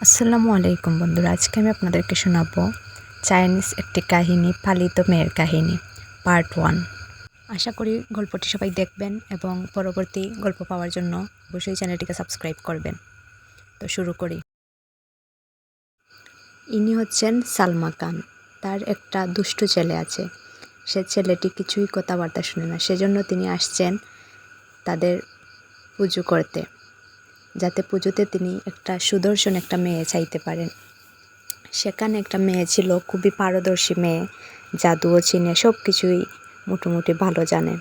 আসসালামু আলাইকুম বন্ধুরা, আজকে আমি আপনাদেরকে শোনাবো চাইনিজ একটি কাহিনী, পালিত মেয়ের কাহিনী পার্ট 1। আশা করি গল্পটি সবাই দেখবেন এবং পরবর্তী গল্প পাওয়ার জন্য অবশ্যই চ্যানেলটিকে সাবস্ক্রাইব করবেন। তো শুরু করি। ইনি হচ্ছেন সালমা খান। তার একটা দুষ্টু ছেলে আছে। সে ছেলেটি কিছুই কথাবার্তা শুনে না, সেজন্য তিনি আসছেন তাদের পুজো করতে, যাতে পুজোতে তিনি একটা সুদর্শন একটা মেয়ে চাইতে পারেন। সেখানে একটা মেয়ে ছিল, খুবই পারদর্শী মেয়ে, জাদুও চিনে, সব কিছুই মোটামুটি ভালো জানে।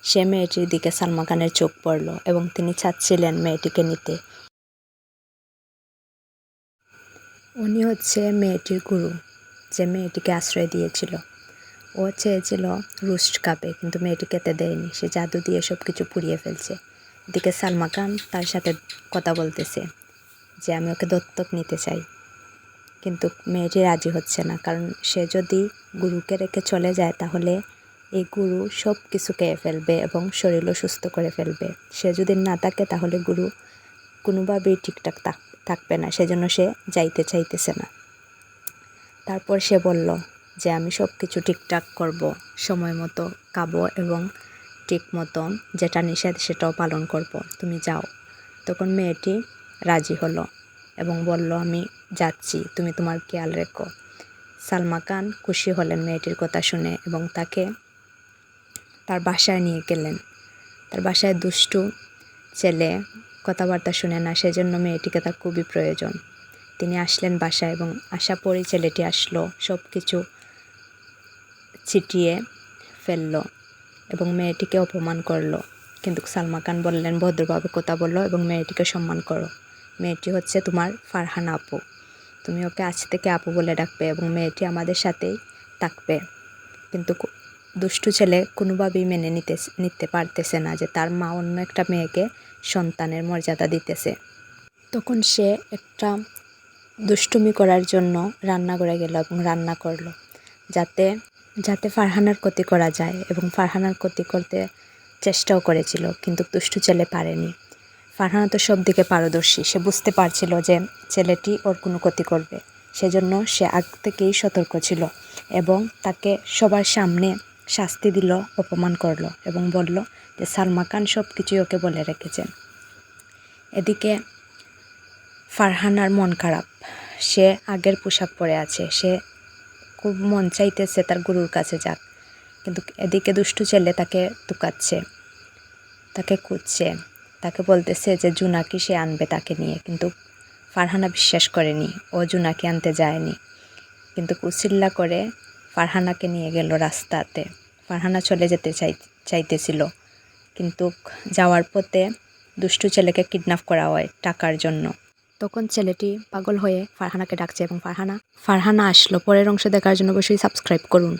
সে মেয়েটির দিকে সালমা খানের চোখ পড়ল এবং তিনি চাচ্ছিলেন মেয়েটিকে নিতে। উনি হচ্ছে মেয়েটির গুরু, যে মেয়েটিকে আশ্রয় দিয়েছিল। ও চেয়েছিল রুস্ট কাপে, কিন্তু মেয়েটি খেতে দেয়নি। সে জাদু দিয়ে সব কিছু পুড়িয়ে ফেলছে। এদিকে সালমা খান তার সাথে কথা বলতেছে যে আমি ওকে দত্তক নিতে চাই, কিন্তু মেয়েটি রাজি হচ্ছে না, কারণ সে যদি গুরুকে রেখে চলে যায় তাহলে এই গুরু সব কিছু খেয়ে ফেলবে এবং শরীরও সুস্থ করে ফেলবে। সে যদি না থাকে তাহলে গুরু কোনোভাবেই ঠিকঠাক থাকবে না, সেজন্য সে যাইতে চাইতেছে না। তারপর সে বলল যে আমি সব কিছু ঠিকঠাক করব, সময় মতো খাবো এবং ঠিক মতো যেটা নিষেধ সেটাও পালন করব, তুমি যাও। তখন মেয়েটি রাজি হলো এবং বলল আমি যাচ্ছি, তুমি তোমার খেয়াল রেখো। সালমা খান খুশি হলেন মেয়েটির কথা শুনে এবং তাকে তার বাসায় নিয়ে গেলেন। তার বাসায় দুষ্টু ছেলে, কথাবার্তা শুনে না, সেজন্য মেয়েটিকে তার খুবই প্রয়োজন। তিনি আসলেন বাসায় এবং আসা পরেই ছেলেটি আসলো, সব কিছু ছিটিয়ে ফেলল এবং মেয়েটিকে অপমান করলো। কিন্তু সালমা খান বললেন ভদ্রভাবে কথা বলো এবং মেয়েটিকে সম্মান করো। মেয়েটি হচ্ছে তোমার ফারহানা আপু, তুমি ওকে আজ থেকে আপু বলে ডাকবে এবং মেয়েটি আমাদের সাথেই থাকবে। কিন্তু দুষ্টু ছেলে কোনোভাবেই মেনে নিতে পারতেছে না যে তার মা অন্য একটা মেয়েকে সন্তানের মর্যাদা দিতেছে। তখন সে একটা দুষ্টুমি করার জন্য রান্নাঘরে গেল এবং রান্না করলো, যাতে ফারহানার ক্ষতি করা যায়, এবং ফারহানার ক্ষতি করতে চেষ্টাও করেছিল, কিন্তু দুষ্টু ছেলে পারেনি। ফারহানা তো সব দিকে পারদর্শী, সে বুঝতে পারছিল যে ছেলেটি ওর কোনো ক্ষতি করবে, সেজন্য সে আগ থেকেই সতর্ক ছিল এবং তাকে সবার সামনে শাস্তি দিল, অপমান করলো এবং বলল যে সালমা খান সব কিছুই ওকে বলে রেখেছেন। এদিকে ফারহানার মন খারাপ, সে আগের পোশাক পরে আছে, সে খুব মন চাইতেছে তার গুরুর কাছে যাক, কিন্তু এদিকে দুষ্টু ছেলে তাকে টুকাচ্ছে, তাকে খুঁজছে, তাকে বলতেছে যে জুনাকি সে আনবে তাকে নিয়ে, কিন্তু ফারহানা বিশ্বাস করেনি, ও জুনাকি আনতে যায়নি। কিন্তু কুচিল্লা করে ফারহানাকে নিয়ে গেল রাস্তাতে। ফারহানা চলে যেতে চাইতেছিল, কিন্তু যাওয়ার পথে দুষ্টু ছেলেকে কিডন্যাপ করা হয় টাকার জন্য। তখন ছেলেটি পাগল হয়ে ফারহানাকে ডাকছে এবং ফারহানা আসলো। পরের অংশ দেখার জন্য অবশ্যই সাবস্ক্রাইব করুন।